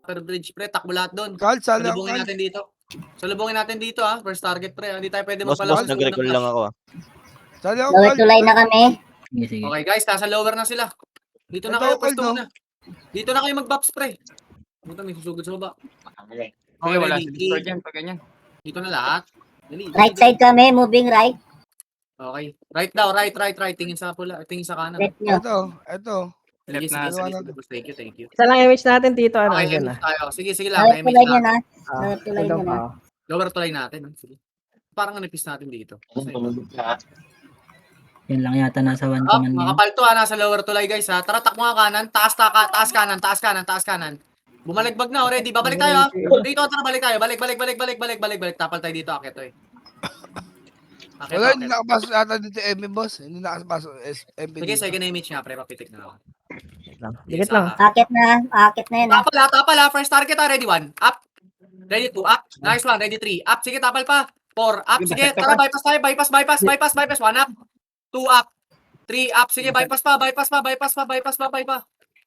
upper bridge, pre. Takbo lahat doon. Carl, sala Salubungin Carl. natin dito. Salubungin natin dito, First target, pre. Hindi tayo pwede Boss, magpalakas. nag-recall lang ako. Sala ako, Lower Carl. tulay na kami. Sige. Okay, guys. Nasa lower na sila. Dito na Ito, kayo, Carl, pwesto no? muna. Dito na kayo mag-box, pre. Dito may susugod sa baba. Okay, Okay, wala ready. si Discord dyan pag ganyan. Dito na lahat. Dali, Right side kami, moving right. Okay. Right daw, right. Tingin sa pula, tingin sa kanan. Left nyo. Ito. Sige, Left na. sige. Thank you. Isa lang image natin dito. Ano, Okay, andyan image na. tayo. Sige lang. Lower Image tulay nyo na. na. Lower tulay Ito nyo na. pa. Lower tulay natin. Sige. Parang nipis natin dito. Yan lang yata nasa 1 Ah, command yun. makapal to nasa lower tulay guys ha. Tara, takbo nga kanan. Taas kanan. Bumaligbag na already. Babalik tayo ha. Dito, tara, balik tayo. Balik. Tapal tayo dito, akit eh. Wala, hindi nakapasok ata dito MB, boss. Hindi nakapasok MB Sige, dito. second image nga, pre. Papitik na ako. Dikit lang. Akit na yun. Tapal ha. First target ha. Ready 1. Up. Ready 2. Up. Nice one. Ready 3. Up. Sige, tapal pa. 4. Up. Sige, tara, bypass tayo. Bypass. 1 up. 2 up. 3 up. Sige, bypass pa.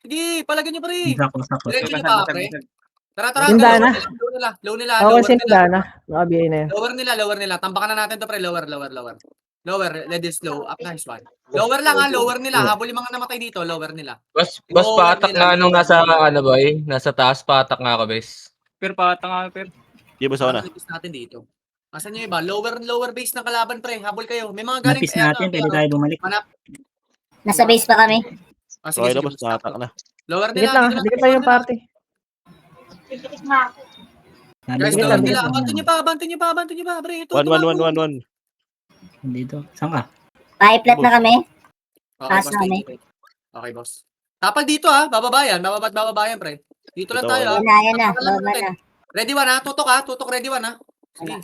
Sige, palagyan nyo, pre. Sakto. Diretso nyo pa, pre. Tara. Tinda na. Low nila. Ako kasi na. Nakabiyay na yun. Lower nila. Tambakan na natin to, pre. Lower. Let it slow. Up, nice one. Lower lang, lower nila. Habol yung mga namatay dito. Lower nila. Boss, patak nga nung nasa, boy? Nasa taas, patak nga ako, bes. Per pata nga, per. Di ba sa una? Napis natin dito. Asan nyo iba? Lower base ng kalaban, pre. Habol kayo. May mga galing. Napis natin, pwede tayo bumalik. Manap. Nasa base pa kami. Okay na, boss. Nakatak na. Lower Dikit nila. lang. Dikit lang yung party. Guys, Dikit lower lang, nila. dikit Abantin nyo pa, pre. Ito, 1. Dito. Saan ka? Pa-flat na kami. Okay, Taas boss. na kami. Okay, boss. Tapal dito, bababayan. Bababayan, pre. Dito lang Ito, tayo, Yan na. Lower na. Ready 1, Tutok, ready 1, Sige.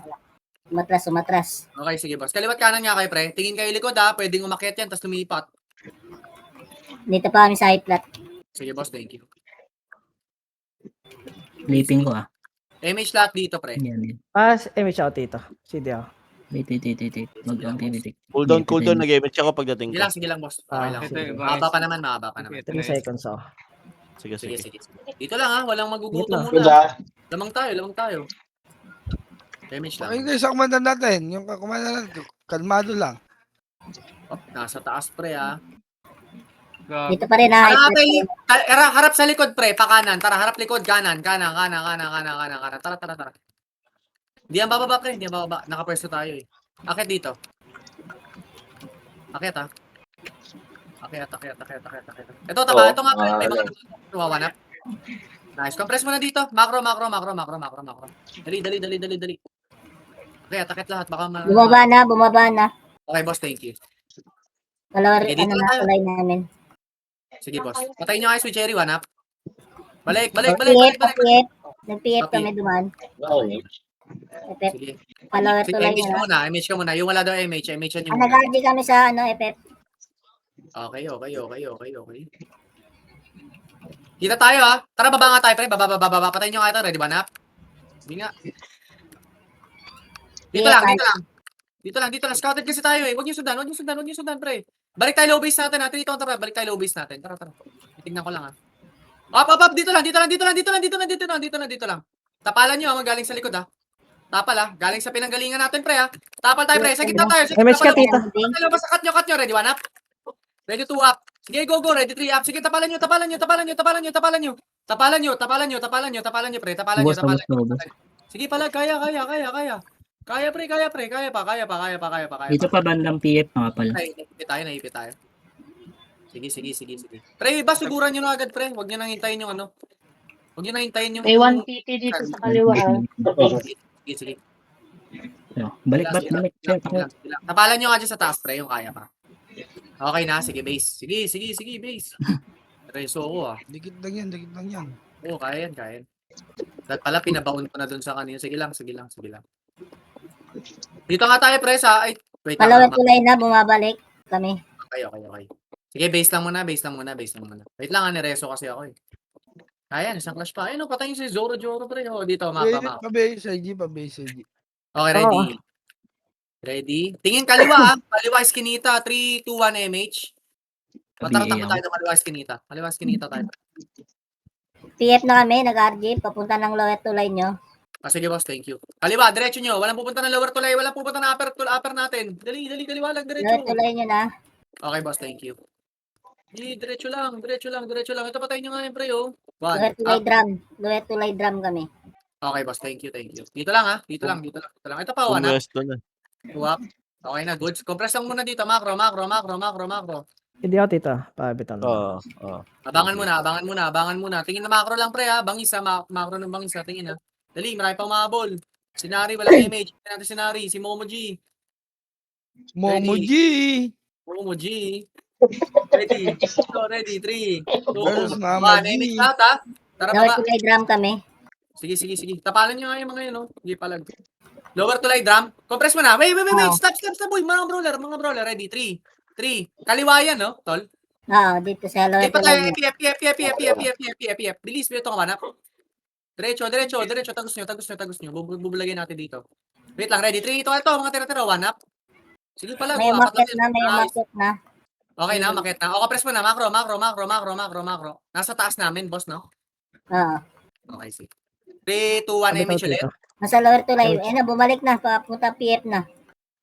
Umatras. Okay, sige, boss. Kaliwat kanan nga kayo, pre. Tingin kayo likod, Pwedeng umakyat yan, tapos lumipat. Dito pa kami sa high flat. Sige, boss. Thank you. Leaping ko MH lahat dito, pre. Yan. Image out dito. CD ako. Wait. Wag lang pipitik. Cool down. Nag-image ako pagdating ko. Sige lang, boss. Okay lang. Sige. Mahaba pa naman. 3 seconds ako. Sige. Sige. Dito lang, Walang magugutom Dito muna. Lamang tayo. MH lang. Okay, guys, ang kumandan natin. Yung kumandan natin, kalmado lang. Nasa taas, pre, Dito pa rin na high flat. Harap sa likod, pre. Pakanan. Tara, harap likod. Kanan. Tara. Hindi yan bababa, pre. Nakapwesto tayo, eh. Akit dito. Akit. Ito, taba. Ito nga, pre. May mga tumawanap. Nice. Compress mo na dito. Macro. Dali. Akit lahat. Baka Bumaba na. Okay, boss. Thank you. Dalawa Okay, rin dito na tayo. tulay namin. Sige, boss. Patayin nyo kayo switch area 1, Balik. PF. Nag-PF kami duman. FF. Sige. Palower Sige, tulay MH na. ka muna. Yung wala daw MH yan yung muna. Nag-RD kami sa FF. Okay. Kita tayo, Tara, baba nga tayo, pre. Baba. Patayin nyo nga ito. Ready ba, Nap? Hindi nga. Dito lang. Scouted kasi tayo, eh. Huwag nyo sundan, pre. Balik tayo low base natin, Dito, tara. Balik tayo low base natin. Tara. Titignan ko lang, Up. Dito lang. Tapalan nyo, magaling sa likod, Tapal, galing sa pinanggalingan natin, pre, Tapal tayo, pre. Sa gitna tayo. Image ka, tita. Cut nyo. Ready, 1 up. Ready, 2 up. Sige, go. Ready, 3 up. Sige, tapalan nyo, pre. Tapalan nyo. Sige pala, kaya. Kaya, pre. Kaya pa. Dito pa bandang PF mga pal. Naipit tayo. Sige. Pre, suguran nyo na agad, pre. Huwag nyo nang hintayin yung May 1 PT dito sa kaliwa. Sige. Balik. Tapalan nyo nga dyan sa taas, pre. Yung kaya pa. Okay na, sige, base. Sige, base. Reso ko, Dikit lang yan. Oo, kaya yan. Dahil pala, pinabaon ko na dun sa kanina. Sige lang. Dito nga tayo, pre, Ay, wait Palower lang. tulay na. Bumabalik kami. Okay. Sige, base lang muna. Wait lang, nireso kasi ako, eh. Kaya, isang clash pa. Ayun, patayin si Zoro, pre. Dito, mapa. Pa-base ID. Okay, ready? Tingin kaliwa, Kaliwa Eskinita. 3, 2, 1 MH. Mataratak tayo ng kaliwa Eskinita. Kaliwa Eskinita tayo. PF na kami, nag-RG, papunta ng lower tulay nyo. Ah, sige boss, thank you. Kaliwa, diretso nyo. Walang pupunta ng lower tulay, walang pupunta ng upper natin. Dali, kaliwa lang, Lower diretso. tulay nyo na. Okay boss, thank you. Diretso lang. Ito patayin nyo nga yung pre, oh. Lower One, tulay up. drum. Lower tulay drum kami. Okay boss, thank you. Dito lang ha, dito lang. Ito pa, one up. Pumwesto na. Two up. Okay na, goods. Compress lang muna dito, macro. Hindi ako, tito. Pabitan mo. Oo. Abangan muna. Tingin na macro lang pre ha, bangis ha, macro ng bangis ha, tingin ha. Dali, marami pang mahabol. Sinari, walang image. Tingnan natin Sinari, si Momo G. Momo G. Ready. So, ready. 3, 2, 1. Versus Mama G. Image lahat ha. Tara Lower baba. tulay drum kami. Sige. Tapalan nyo nga yung mga yun, no? Sige palag. Lower tulay drum. Compress mo na. Wait. Stop, boy. Mga brawler. Ready. 3. Kaliwa yan, no? Tol. Oo, dito sa lower Hindi pa tulay tayo. nyo. PF. Bilis, ito ka manap. Diretso. Tagos nyo. Bubulagay natin dito. Wait lang, ready. 3, 2, ito. Mga tira-tira. One up. Sige pala. May market na. Okay na, makit na. O, press mo na. Macro. Nasa taas namin, boss, no? Oo. Okay, sige. 3, 2, 1, image ulit. Nasa lower tulay. Ayun na, bumalik na. Papunta PF na.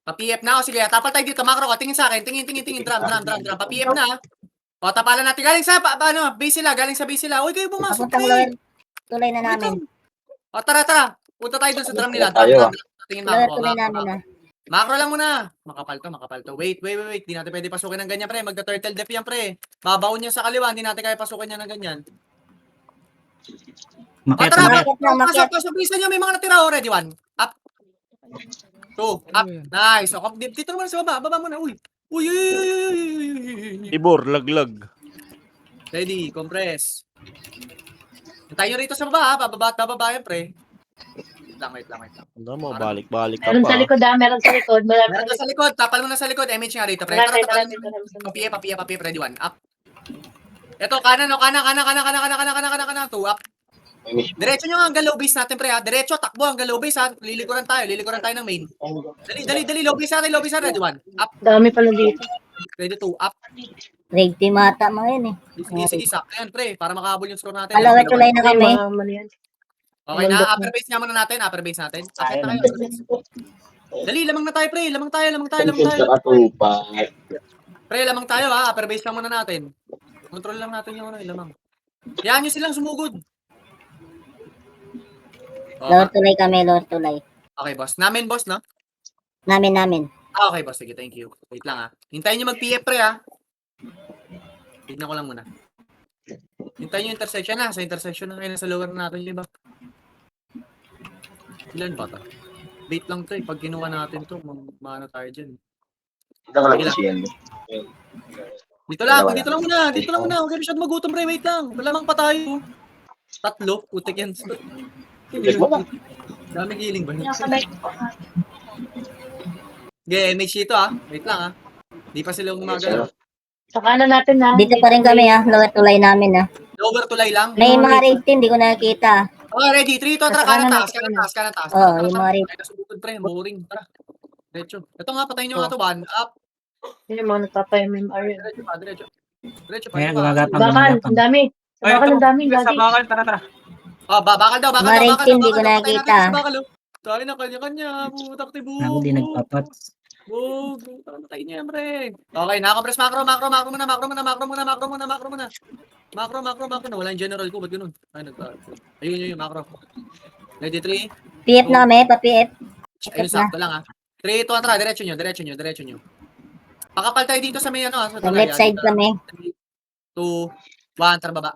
Pa-PF na. O, sige. Tapal tayo dito. Macro ka. Tingin sa akin. Tingin. Drum. Pa-PF na. O, tapalan natin. Galing sa, base sila. Uy, kayo pumasok. Papuntang lower tulay na namin. O, tara. Punta tayo dun sa drum nila. Tayo. Tingin Lower macro. tulay namin na. Macro lang muna. Makapal to. Wait. Di natin pwede pasukin ng ganyan, pre. Magda-turtle def yan, pre. Babaon niya sa kaliwa. Hindi natin kaya pasukin niya ng ganyan. Makita Tara, na. pasok. Bisa nyo, may mga natira. Ready, 1. Up. 2. Up. Nice. O, dito naman sa baba. Baba muna. Uy. Ibor, laglag. Ready, compress. Tayo nyo rito sa baba, ha. Bababa yan, pre. Wait lang. Ano mo, balik ka Meron sa pa. likod meron sa likod. Meron ka sa likod. Tapal mo na sa likod. MH nga rito, pre. Tara, Tara. papiye. Ready, 1. Up. Ito, kanan. 2 up. Diretso nyo hanggang low base natin, pre, ha. Diretso, takbo hanggang low base, ha. Lilikuran tayo ng main. Dali. Low base natin. Ready, 1. Up. Dami pala dito. Ready, 2. Up. Grade team ata mga yun eh. Sige, sakto yan, pre. Para makahabol yung score natin. Lower tulay na kami. Okay na, upper base nga muna natin. Akit na kayo, upper base. Dali, lamang na tayo, pre. Lamang tayo. Pre, lamang tayo, ha. Upper base lang muna natin. Control lang natin yung lamang. Yan nyo silang sumugod. Lower tulay kami, lower tulay. Okay, boss. Namin, boss, no? Namin. Okay, boss. Sige, thank you. Wait lang, ha. Hintayin nyo mag-PF, pre, ha. Tignan ko lang muna. Hintayin nyo intersection, ha. Sa intersection na kayo sa lower natin, di ba? Ilan ba ito? Bait lang to, eh. Pag kinuha natin to, maano tayo dyan. Dito lang muna. Huwag kayo masyado magutom, pre. Wait lang. Malamang pa tayo. 3. Putik yan. Dami healing ba? MH dito, ha. Wait lang, ha. Di pa sila gumagalaw. Sa kanan natin Dito pa rin kami lower tulay namin Lower tulay lang. May mga raid team, di ko nakikita. Okay, ready. 3, 2, tara. Kanan taas. Oo, yung mga raid. Ay, nasubukod, pre. Boring. Tara. Diretso. Ito nga, patayin nyo nga to. 1 up. Yun yung mga nagpapa-MMR yun. Diretso pa. Kaya gumagatang. Bakal, ang dami. Sa bakal ang dami. Sa Lagi. bakal, tara. Bakal daw. Mga raid team, di ko nakikita. Tayo na kanya-kanya. Putak tibo. Ako di nagpapat. Bug. Patayin niya, pre. Okay, nakakompress macro muna. Macro muna. Wala yung general ko. Ba't ganun? Ayun, macro. Ready, 3. PF na kami, pa-PF. Ayun, sakto lang, ha. 3, 2, tara. Diretso nyo. Pakapal tayo dito sa may sa Sa left side kami. 2, 1, tara baba.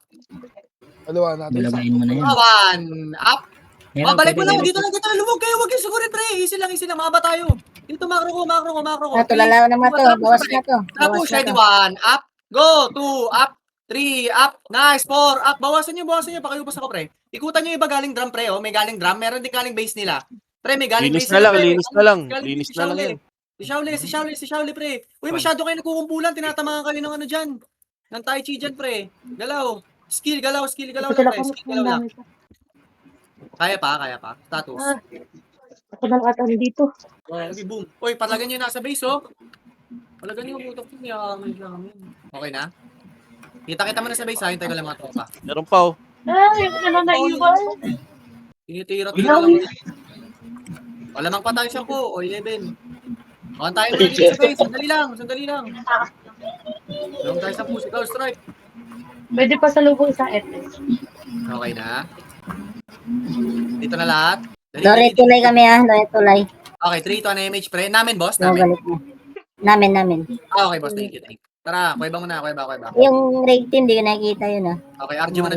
Kaliwa natin. Bilagayin mo na yan. 1, up. Balik mo lang. Dito lang. Lumog kayo. Huwag yung sugurin, pre. Easy lang. Maba tayo. Dito, macro ko. Tulalaw naman to. Bawas na to. Tapos, ready, 1, up. Go, 2, up. 3, up. Nice, 4, up. Bawasan nyo. Pakiubos ako, pre. Ikutan nyo iba galing drum, pre. May galing drum. Meron din galing base nila. Pre, may galing Linis base na lang, pre. linis na lang yan. Si Shauli, pre. Uy, masyado kayo nagkukumpulan. Tinatamaan kayo ng ano dyan. Ng Tai Chi dyan, pre. Galaw. Skill lang, pre. Skill lang. Kaya pa. Status. Ako na nakatali dito. Okay, boom. Uy, palagan nyo yung nasa base, oh. Palagan nyo yung putok niya. Okay na? Kita mo na sa base, ha? Hintay ko lang mga tropa. Meron pa, oh. Ay, yung na naiwan. Tinitira-tira lang. Malamang pa tayo 10 o 11. Makan tayo muna dito sa base. Sandali lang. Malamang tayo 10. Sigaw, strike. Pwede pa sa lubong sa FS. Okay na. Dito na lahat. Lore tulay kami Lore tulay. Okay, 3 to an MH pre. Namin, boss. No, Namin. balik na. Namin. Okay, boss. Thank you. Tara, kuweba mo na. Yung raid team, di ko nakikita yun Okay, RG mo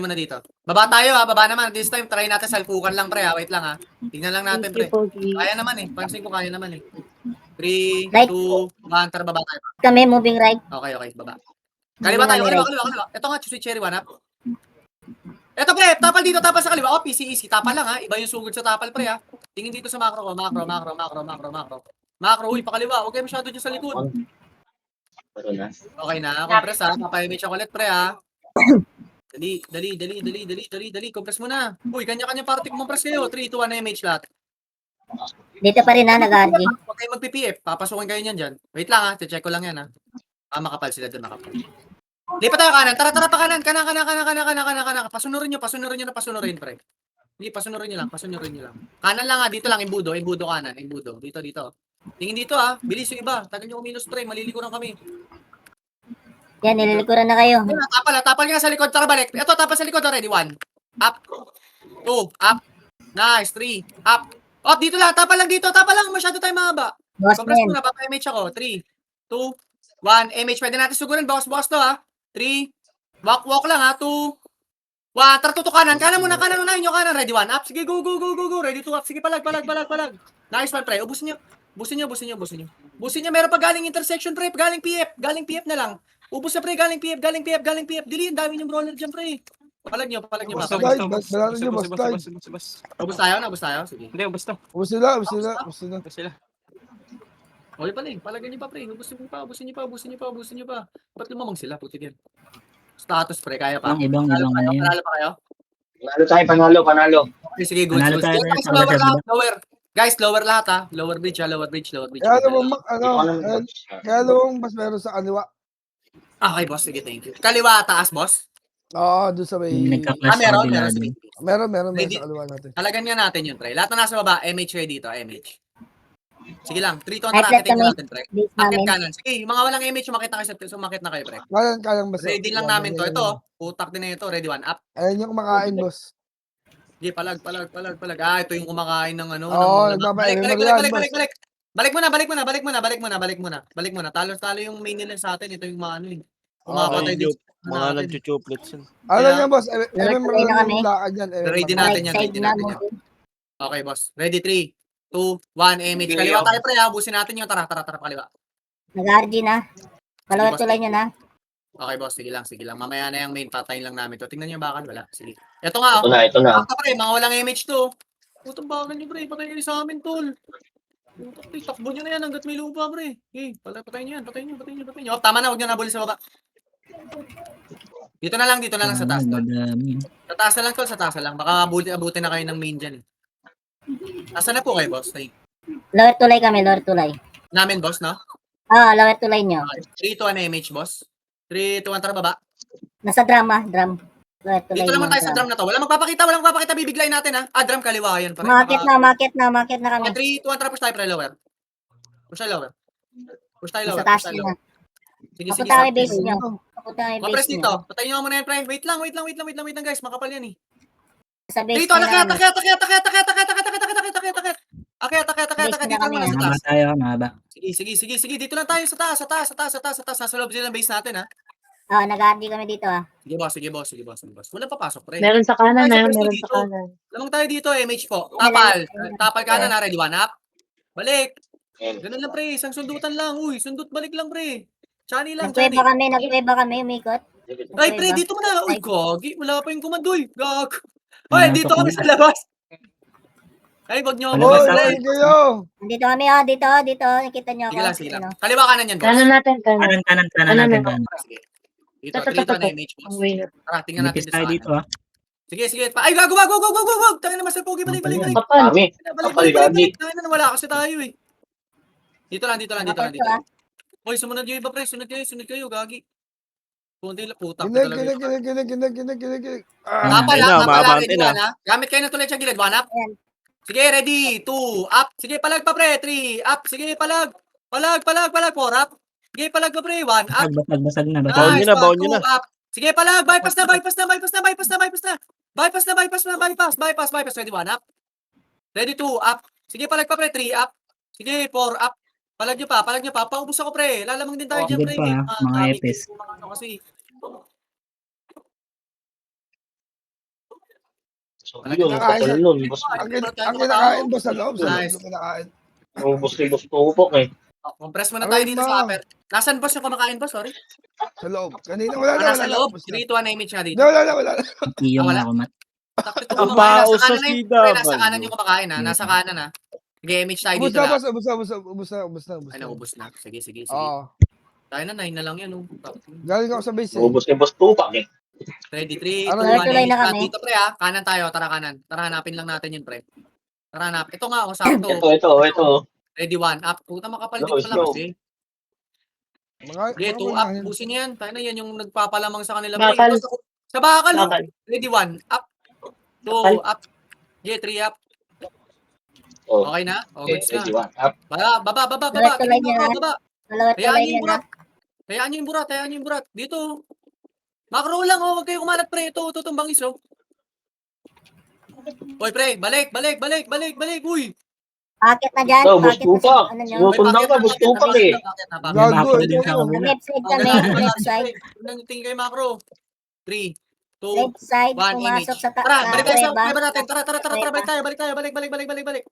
na dito. Baba tayo baba naman. This time, try natin salpukan lang pre Wait lang Tingnan lang natin pre. Kaya naman Pansin ko kaya naman 3, Right. 2, 1, tara baba tayo. Kami, moving right. Okay, baba. Kaliwa tayo, kaliwa. Ito nga, si Cherry 1 up. Ito pre, tapal dito, tapal sa kaliwa. PCEC, tapal lang Iba yung sugod sa tapal pre Tingin dito sa macro ko, macro. Macro, uy, pakaliwa. Huwag kayo masyado dyan sa likod. Okay na, compress Papayimage ako ulit pre Dali. Compress mo na. Uy, kanya-kanya party compress kayo. 3, 2, 1, MH lahat. Dito pa rin nag-RG. Huwag kayo mag-PPF. Papasukin kayo niyan dyan. Wait lang check ko lang yan makapal sila doon, makapal. Lipat tayo kanan. Tara pa kanan. Kanan. Pasunurin nyo pre. Hindi, pasunurin nyo lang. Kanan lang dito lang, imbudo kanan. Dito. Tingin dito bilis yung iba. Tagal nyo umilos pre, malilikuran kami. Yan, nililikuran na kayo. Tapal nga sa likod, tara balik. Ito, tapal sa likod already. 1, up. 2, up. Nice, 3, up. Dito lang, tapal lang, masyado tayo mahaba. Boss Compress men. muna, baka MH ako. 3, 2, 1, MH. Pwede natin sugurin, boss to 3, walk lang 2, 1, tara tuto kanan muna, yung kanan, ready 1, up. Sige, go, ready 2, up. Sige, palag. Nice one, pre. Busin nyo. Meron pa galing intersection, pre. Galing PF na lang. Ubus na, pre. Galing PF. Dili, ang dami yung brawler dyan, pre. Palag nyo. Basta, balatan nyo, boss. Ubus tayo. Sige. Hindi, ubos to. Ubus sila. Ubos sila. Okay pala palagan nyo pa, pre. Ubusin nyo pa. Ba't lumamang sila? Puti din. Status, pre. Kaya pa. Ang ibang ano yan. Panalo pa kayo? Panalo. Okay, sige, good. Panalo tayo Guys, sa lower Lazada. lahat. Lower. Guys, lower lahat Lower bridge. Kaya naman, mas meron sa kaliwa. Okay, boss. Sige, thank you. Kaliwa, taas, boss. Oo, doon sa may... Nagka-clash Meron. sa Sige. Meron Ready? sa kaliwa natin. Talagan nga natin yun, pre. Lahat na nasa baba, MH ready dito, MH. Sige lang, 3 to 1 Right, racket kami. natin, pre. Base Akit namin. kanan. Sige, yung mga walang MH, umakit na kayo, pre. Kayang basta. Ready lang namin to. Ito, putak din na ito. Ready 1, up. Ayun yung kumakain, boss. Sige, palag. Ito yung kumakain ng ano. Oo, Balik muna. Talo yung main nila sa atin. Ito yung mga ano Kumapatay din. Mga nagchuchuplets yun. Alam niyo, boss. Tuloy na kami. Ready Right natin yan. side na, moving. Okay, boss. Ready, 3, 2, 1, MH. Kaliwa tayo, pre. Busin natin yung tara, kaliwa. Nag-RG na. Palawat tulay nyo na. Okay, boss. Sige lang. Mamaya na yung main. Patayin lang namin to. Tingnan nyo bakal. Wala. Sige. Ito nga, Ito na. Pre, mga walang image to. Putang bakal nyo, pre. Patayin nyo sa amin, tol. Takbo nyo na yan hanggat may lupa, pre. Patayin nyo yan. Patayin nyo. Tama na. Huwag nyo nabuli sa baba. Dito na lang sa taas, tol. Madami. Sa taas na lang, tol. Sa taas na lang. Baka abutin na kayo ng main dyan. Asan na po kayo, boss? Lower tulay kami, lower tulay. Namin, boss, no? Lower tulay nyo. 3 to 1 MH, boss. 3 to 1, tara baba. Nasa drum. Lower tulay Dito naman nyo, tayo sa drum na to. Walang magpapakita. Bibiglayin natin, ha? Drum kaliwa yan. Market na kami. 3 to 1, tara push tayo, pre, lower. Push tayo, Nasa lower. taas nyo. Sige. Papunta kami base nyo. Compress dito. Patayin nyo muna yan, pre. Wait lang, guys. Makapal yan, eh. Sa base Dito, nyo na. Akyat. Dito lang muna sa Mahaba taas. tayo, mahaba. Sige. Dito lang tayo sa taas. Nasa loob sila ng base natin, ha? Nag-RG kami dito Sige, boss. Wala papasok, pre. Meron sa kanan Ay, na, sa meron dito. sa kanan. Lamang tayo dito, MH po. Tapal kanan, ha? Ready, 1 up. Balik. Ganun lang, pre. Isang sundutan lang. Uy, sundut balik lang, pre. Chani lang, Chani. Nagkuweba kami, umikot. Ay, pre, dito mo na. Uy, gagi. Wala pa yung kumandoy. Gag. Ay, dito kami sa labas. Ay, wag nyo. Ano ba sa- kayo. Dito kami, dito. Nakita nyo ako. Sige lang. Kaliwa kanan yan, boss. Kanan natin, Kanan natin. Sige. Dito, 3 to na MH, boss. Ang winner. Tara, tingnan natin Nipis tayo dito, ha. Sige. Ay, gago. Tangin na, Master Pogi. Balik. Kapal. Balik. Tangin na, wala kasi tayo, eh. Dito lang. Dito. Hoy, sumunod yung iba, pre. Sunod kayo, gagi. Kunti lang, putak. Ginig. Tapal Ayun na, lang, tapal lang, umabante ready na. one ha. Gamit kayo ng tulad sa gilid, one up. Ayan. Sige, ready, 2, up. Sige, palag pa pre, 3, up. Sige, palag. Palag, 4 up. Sige, palag pa pre, 1 up. Basag na. Baon nyo na, Nice, baon 1, nyo 2, na. up. Sige, palag, bypass na. Bypass, ready, 1 up. Ready, 2, up. Sige, palag pa pre, 3, up. Sige, 4, up. Palag nyo pa. Paubos ako pre. Lalamang din tayo dyan Good pre. pa, mga epes. Kasi, So, yun, ang kapal nun. Ang kinakain boss sa loob. Nice. Kinakain. Ubus ni Boss Tupok eh. Compress muna tayo Aray, dito ma. sa upper. Nasaan boss yung kumakain boss? Sorry. Sa loob. Kanina wala na. Nasa loob. Basta. 3 to 1 image nga dito. Wala na. Iyong wala. ako, Mat. Takot Ang kumakain. Nasa baos sa kanan na yung, sida, pre, nasa balo. kanan yung kumakain ha. Nasa kanan ha. Sige, image tayo Ubus dito na na. boss. Ubus na. Ay, naubos na. Sige. Oo. Tayo na, 9 na lang yan. Oh. Galing ako sa base eh. Ubus ni Boss Tupak eh. Ready, 3, 2, Aray, 1 tuloy na image. kami. Dito pre ha. Kanan tayo. Tara kanan. Tara hanapin lang natin yun pre. Tara hanap. Ito nga, sakto. Ito. Ready, 1 up. Puta, makapal din Slow, pala slow. kasi. Mga Sige, 2 up. Busin yan. Tayo na yan yung nagpapalamang sa kanila. Bakal. Sa bakal. Oh. Bakal. Ready, 1 up. 2 Bakal. up. Sige, 3 up. Oh, Okay na? O, okay, goods na. ready, one up. Baba. Tuloy niya na. Baba. Dalawa Hayaan tulay niyo niya yung na. burat. Hayaan niyo yung burat. Dito. Macro lang, oh. Huwag kayo kumalat, pre. Ito, tumbang iso. Oy, pre. Balik. Uy. Pakit na dyan. Ito, Boss Pakit na sa Tupak. ano nyo. Sinutundang ka, Boss Tupak eh. Gago. din sa Sa kabila. left side kami. Left side. Tingin kayo, macro. 3, 2, Left side. 1 image. Pumasok sa Tara, balik tayo sa kuweba. kuweba natin. Tara. Kuweba. Balik.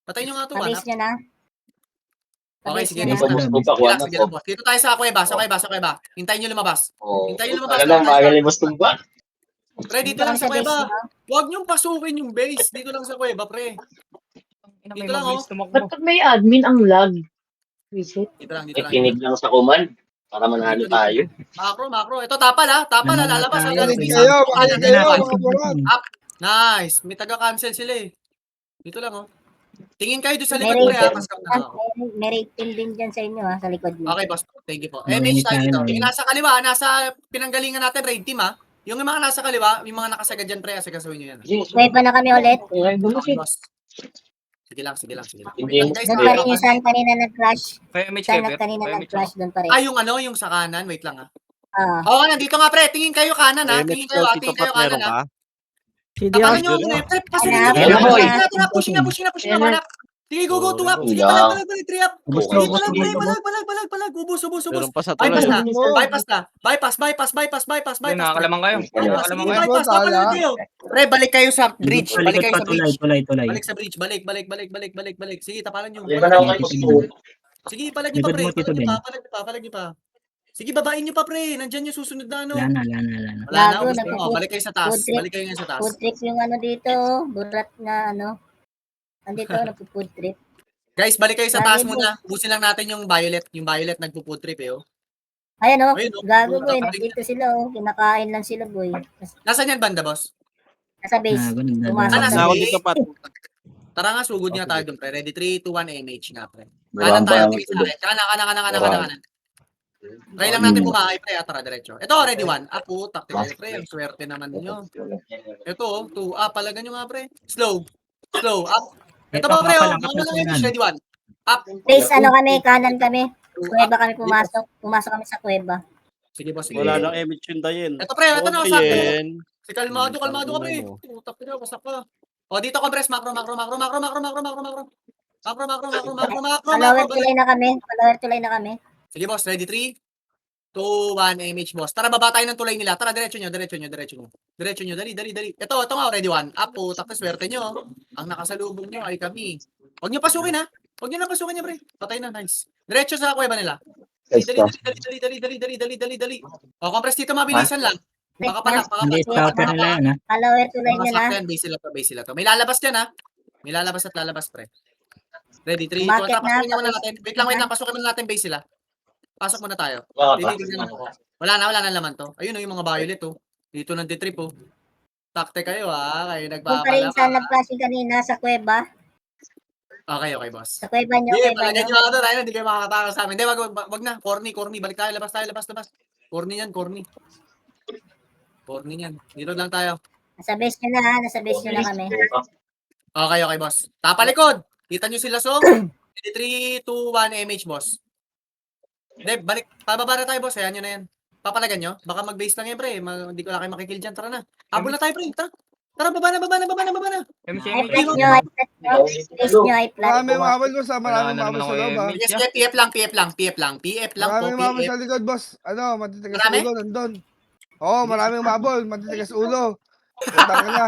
Patayin nyo nga ito, Pabase nyo na. Okay, Pabase sige. nyo Ito, na. Boss Tupak, Sige one lang, up. sige lang, boss. Dito tayo sa kuweba. Hintayin nyo lumabas. Oh, Hintayin nyo lumabas. talagang bagal ni Boss Tupak. Pre, dito Dito lang kami sa sa base kuweba. nyo. Huwag niyong pasukin yung base. Dito lang sa kuweba, pre. Dito lang, oh. Ba't pag may admin ang lag? Visit. Dito lang. Kinig lang sa command para manalo tayo. Macro. Ito, tapal, ha. Tapal, ha. Lalabas. Tayo. Lalabas. Galing kayo. Galing kayo. Mga burat. Nice. May taga-cancel sila, eh. Dito lang, oh. Tingin kayo doon sa May likod, pre, ha. rating. Paskap na ako. May rating din dyan sa inyo ha. Sa likod nyo. Okay, boss. Thank you po. Okay, MH tayo dito. tayo. Yung nasa kaliwa, nasa pinanggalingan natin, raid team, ha. Yung mga nasa kaliwa, yung mga nakasagad dyan, pre, asagasuhin nyo yan. Kuweba na kami ulit. Okay, boss. Sige lang. Hindi mo Guys, Doon pa rin yung saan kanina nag-crash. Kaya image Saan kayo, kanina Kaya image nag-crash doon pa rin. yung yung sa kanan. Wait lang, ha. Ah. Oo, nandito nga, pre. Tingin kayo kanan, ha. Tingin kayo kanan, ha. CD Tapalan out. nyo yung left. Pasukin Hanap. nyo. Hello, boy. Pushing na, manap. Sige, go, 2 up. Sige, Yeah. palag, 3 up. Ubus Sige, na. palag. Ubus. Meron pa sa Bypass tuloy. na. Bypass. Nakakalamang kayo. Sige, Nakakalamang kayo. bypass. Papalag kayo. Pre, balik kayo sa bridge. Balik kayo sa bridge. Tulay. Balik sa bridge. Balik. Sige, tapalan nyo. Hindi ba na ako kay Boss Tupak? Sige, palag nyo pa, pre. Likod mo, Tito Ben. Palag nyo pa. Sige, babain nyo pa, pre. Nandyan yung susunod na, ano. Wala na. Wala na. Gago, Ubus na. Balik kayo sa taas. food trip. Balik kayo nga sa taas. Food trip yung ano dito. Burat na ano. Andito nagpo-food trip. Guys, balik kayo sa taas muna. Ubusin lang natin yung violet. Yung violet nagpo-food trip, eh, oh. Ayan o. Ayun, oh. Gago boy. Nandito sila o. Kinakain lang sila boy. Nasaan yan, banda, boss? Nasa base. Pumasok Nasa na Ako base. dito, Pat. Tara nga, sugod nga tayo dun, pre. Ready, 3, 2, 1, MH nga, pre. May Kanan tayo, bamba tingin ako sa akin. Kanan. Try lang natin bumakay, pre. Tara, diretso. Ito, ready, 1. Apo, takti kayo, pre. Ang swerte naman ninyo. Ito, 2, palagan nyo nga, pre. Slow, up. Ito pa, pre, mga lang MH, ready, 1. Up. Base ano kami. Kanan kami. 2, Kuweba up. kami pumasok. Pumasok kami sa kuweba. Sige, boss, sige. Wala nang image yung dayin. Ito, pre, ito na, Okay, sakto. yan. Si kalmado ka, pre. Putak na, wasak ka. O, dito, compress, macro. Follower tulay na kami. Sige, boss. Ready? 3, 2, 1, MH, boss. Tara, baba tayo ng tulay nila. Tara, diretso nyo. Dali. Ito nga, ready, 1. Up, putak na, swerte nyo. Ang nakasalubong nyo ay kami. Huwag nyo pasukin, ha? Huwag nyo na pasukin, pre. Patay na, nice. Diretso sa kuweba nila. Dali. O, compress dito, mabilisan lang. Baka pala. Hindi, scouter nila yan, ha? Follower tulay nyo na. Masakyan, base sila to. May lalabas dyan, ha? May lalabas at lalabas, pre. Ready, 3, 2, Bakit na? pasukin muna natin. Wait lang, pasukin muna natin base sila. Pasok muna tayo. Bakit? Titignan ako. Wala na laman to. Ayun, yung mga violet, oh. Dito ng detrip, oh. Takte kayo, ha? Kayo Kung pa rin nagpapala. saan nag-flashing kanina sa kuweba. Okay, boss. Sa kuweba nyo, Hindi, kuweba palagyan nyo. nyo ako doon. Ayun, hindi kayo makakatakas sa amin. Hindi, wag na. Corny. Balik tayo, labas. Corny yan, corny. Corny yan. Dito lang tayo. Nasa base nyo na ha. Nasa base nyo na kami. Okay, okay, boss. Tapalikod. Kita nyo sila, so. 3, 2, 1, MH, boss. Hindi, balik. Pababa na tayo, boss. Ayan nyo na yan. Papalagan nyo? Baka mag-base lang yan, pre. Hindi ko na kayo makikill dyan. Tara na. Habol na tayo, pre. Tara. Tara, baba na. High flat nyo. High flat nyo. Base nyo. High flat. Maraming mabal boss ha. Maraming mabal sa loob ha. Yes, yes, PF lang po, Maraming mabal PF. sa likod boss. Ano, matitigas Marami? ulo nandun. Oo, maraming mabal. Matitigas ulo. Putang ka na.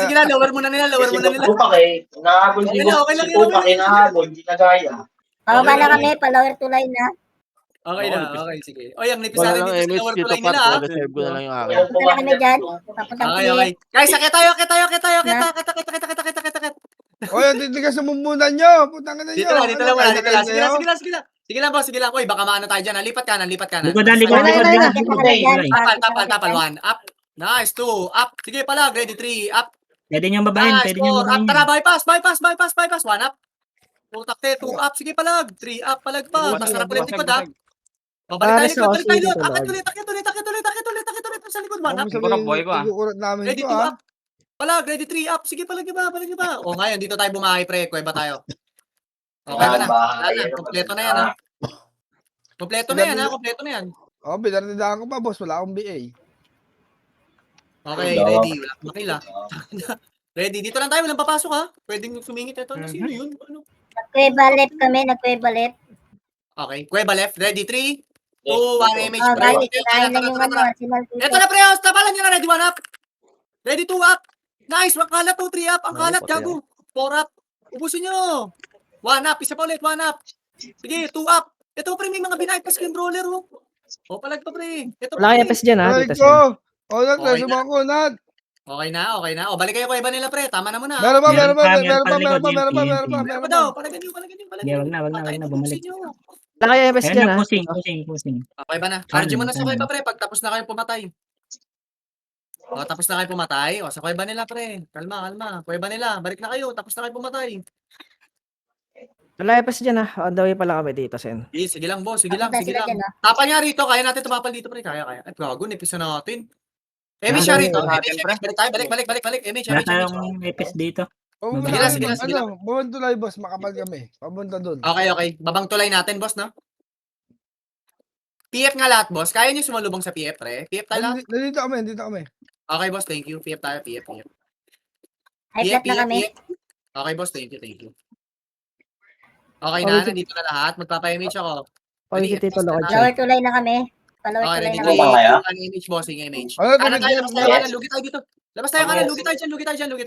Sige na, lower muna nila. Tupak eh. Nahabol Okay din lang, mo. okay lang Si yun, Tupak okay eh, nahabol. Hindi na gaya. Pababa na kami. Pa-lower to line na. Okay na, okay, sige. Oy, ang nipis Wala natin lang dito sa MH lower dito tulay par. nila, ha? Reserve ko na lang yung akin. Papunta na kami dyan. Papuntang Okay, PF. okay. Guys, sakit tayo. O, yung titigas sa mumbunan nyo. Putang ka na nyo. Dito lang. Sige Ano, lang. Sige lang, boss. Oy, baka maano tayo dyan. Lipat kanan. Likodan. Tapal. 1, up. Nice, 2, up. Sige, palag. Ready, 3, up. Pwede niyong babahin. Nice, Pwede niyong 4, up. babahin. Tara, bypass. 1, up. Putakte, 2, up. Sige, palag. 3, up. Palag pa. Tas sarap ulit likod, ha? Babalik tayo. Akit ulit. Sa likod, 1, up. Siguro boy ko, ah. Igukurat namin Ready, ito 2, ha. up. Palag, ready, 3, up. Sige, palag iba. O, ngayon, dito tayo bumahay, pre. Kuweba tayo. Okay ba na? Wala na. Kompleto na yan, ha? Kompleto na yan. O, binarnidahan ko pa boss. Wala akong BA. Okay, ready. Wala akong makila. Ready. Dito lang tayo. Walang papasok, ha? Pwedeng sumingit ito. Sino yun? Ano? Nagkuweba left kami. Nagkuweba left. Okay. Kuweba left. Ready, 3, 2, 1, image. Oh, Pre. guys. Kinain na yung ano. Arsenal Ito na, pre. Tapalan nyo na. Ready, 1 up. Ready, 2 up. Nice. Ang kalat, 2, 3 up. Ang kalat, gago. 4 up. Ubusin nyo. 1 up. Isa pa ulit. 1 up. Sige, 2 up. Ito, pre. May mga binaypas kayong brawler, oh. O, palag pa, pre. Ito, Wala kayo pre. FS dyan ha. Ay Tita ko. Sen. O, Nat. Okay Subukan ko, Nat. Okay na. O, balik kayo kay iba nila, pre. Tama na muna. Meron pa. Meron pa Meron pa. Palagyan nyo. Hindi, wag na, bumalik. Ubusin nyo. Wala kayo FS Ayun dyan na, ha. pusing. Okay ba na? RG mo na sa kuweba, pre. Pag tapos na kayo pumatay. O, tapos na kayo pumatay. O, sa kuweba nila, pre. Kalma. Kuweba nila. Balik na kayo. Tapos na kayo pumatay. Wala FS dyan ha. On the way pala kami dito, Sen. Sige lang, boss. Sige lang. Papunta sila dyan, ha? Tapa niya rito. Kaya natin tumapal dito, pre. Kaya. Ay, gago. Nipisa natin. Emi siya rito. Balik. Wala tayong FS dito. Sige lang. Ano, bumantulay boss. Makapal kami. Papunta dun. Okay. Babang tulay natin, boss, no? PF nga lahat, boss. Kaya niyo sumalubong sa PF, pre? PF tayo lahat? Nandito kami. Okay, boss. Thank you. PF tayo. PF. High flat na kami. Okay, boss. Thank you. Okay na. Nandito na lahat. Magpapa-image ako. O, si Tito Lokad siya. Lower to line na kami. Pa-lower Okay, to ready. line na Three. kami. Kaya? Image, bossing image. Ano, Kanan tayo. Labas tayo Yes. kanan. Lugi tayo dito. Labas tayo kanan. Lugi tayo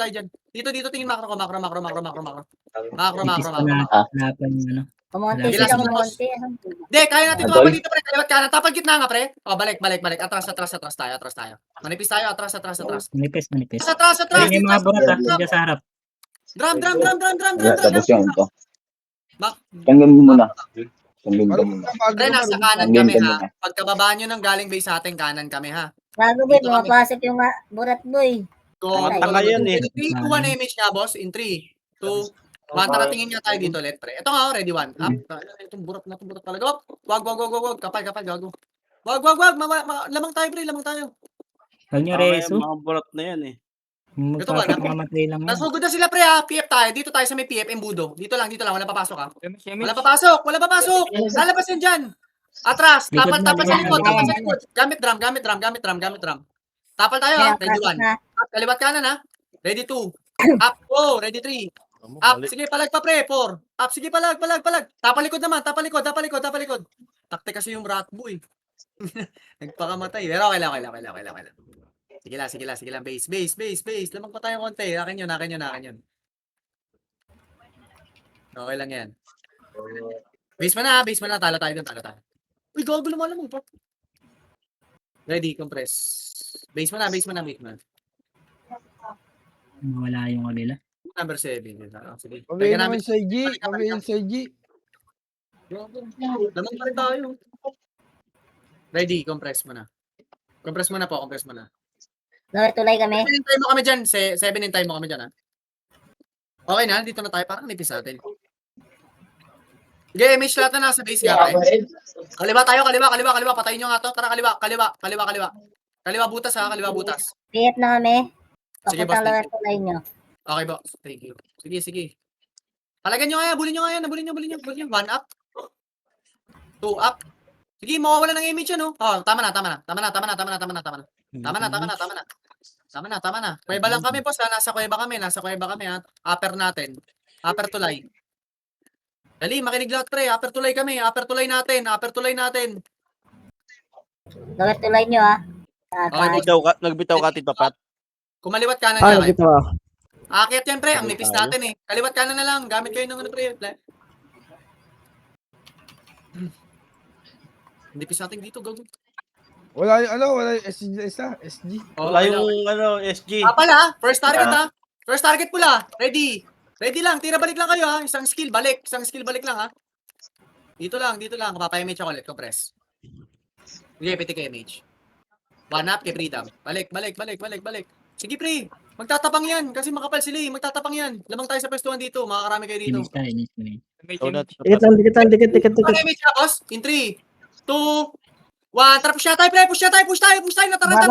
dyan. Dito. Tingin macro ko. Macro. Nipis ko na. Hanapan yung ano. Kumonte Wala. sila, Sige, kumonte. Hindi, kaya natin Adol. tumapal dito, pre. Kaliwat kanan. Tapal gitna nga, pre. O, balik. Atras tayo. Manipis tayo. Atras. Manipis. Atras. Ayun yung mga burat ha. Diyan sa harap. Drum. Tapos yan ito. Bak- Tanggalin mo muna. Tanggalin mo muna. Pre, nasa kanan kami, ha. Pagkababa nyo ng galing base sa atin, kanan kami, ha. Gago boy, Dito kami. pumapasok yung burat boy. Go. Tanga yan, eh. 3, 2, 1 image nga, boss. In 3, 2, 1. Tara, tingin nga tayo dito, let, pre. Ito nga, ready, 1. Up. Itong burat talaga. Wag. Kapal, gago. Wag. Lamang tayo, pre. Huwag nyo Okay, reso. mga burot na yan eh. Magpapakamatay lang yan. Nasugod na sila, pre, ha. PF tayo. Dito tayo sa may PF, embudo. Dito lang. Wala papasok, ha. MH. Wala papasok. Lalabas yan dyan. Atras. Tapal sa likod. Gamit drum. Tapal tayo, ha. Ready, 1. Up, kaliwat kanan, ha. Ready, 2. Up, go. Ready, 3. Up, sige, palag pa, pre. 4. Up, sige, palag. Tapalikod naman, tapalikod. Takte kasi yung rat boy. Nagpakamatay. Pero okay lang. Sige lang. Base. Lamang pa tayo konti. Akin yun. Okay lang yan. Base mo na. Talo tayo. Uy, gago naman mo pa. Ready, compress. Base mo na. Wala yung kabila. Number 7. Sige. Pagkain Teka namin sa G. Lamang pa rin tayo. Ready, compress mo na. Compress mo na. Lower to line kami. 7 in time mo kami dyan. 7 in time mo kami dyan, ha? Okay na, dito na tayo. Parang nipis natin. Sige, image lahat na nasa base ka, pre. Kaliwa tayo, kaliwa. Patayin nyo nga to. Tara, kaliwa. Kaliwa butas ha, kaliwa butas. Piat na kami. Sige, Papuntang boss, lower tulay nyo. Okay, boss. Thank you. Sige. Halagan nyo nga yan, bulin nyo. 1 up. 2 up. Sige, mawawala ng image yan, oh. Oh, tama na. Kuweba lang kami, boss, ha. Nasa kuweba kami, ha. Upper natin. Upper tulay. Dali, makinig lahat, pre. Upper tulay kami. Upper tulay natin. Lower tulay nyo, ha. Okay, Nagbitaw ka, Tito Pat. Kumaliwat kanan Ah, na, dito ah. Aakyat yan, pre. Ang nipis natin, eh. Kaliwat kanan na lang. Gamit kayo ng ano, pre. Nipis natin dito, gago. Wala yung SG na isa. SG. Wala yung SG. Pala, first target, ha. First target pula. Ready lang. Tira balik lang kayo, ha. Isang skill balik lang, ha. Dito lang. Kapapay-image ako ulit. Compress. Sige, piti kay image. 1 up kay Freedom. Balik. Sige, pre. Magtatapang yan. Kasi makapal sila, eh. Magtatapang yan. Lamang tayo sa pwestuhan dito. Makakarami kayo dito. Image na. Ikaw na, Tito Dikit Pat. lang, dikit. Kapapay-image ka, boss. In 3, 2, 1. Tara, push tayo, pre. Push tayo. Nataranta.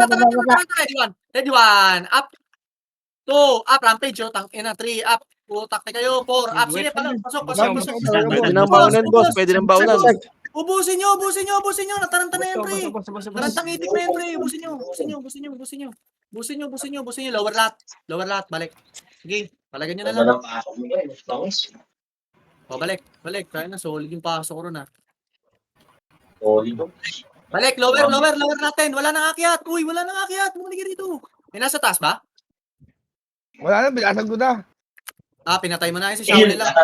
Ready, 1. Up. 2. Up. Rampage, oh. Tangina. 3. Up. Takte kayo. 4. Up. Sige, pasok. Pwede nang baunan, boss. Pwede nang baunan. Ubusin nyo. Nataranta na yan, pre. Tarantang itik na yan, pre. Ubusin nyo. Lower lat. Balik. Sige. Palagyan nyo na lang. O, balik. Kaya na, solid yung pasok ko ron, ha. Balik, lower natin. Wala nang akyat. Bumalik dito. May nasa taas ba? Wala na, binasag ko na. Pinatay mo na yung si Shaolin lang.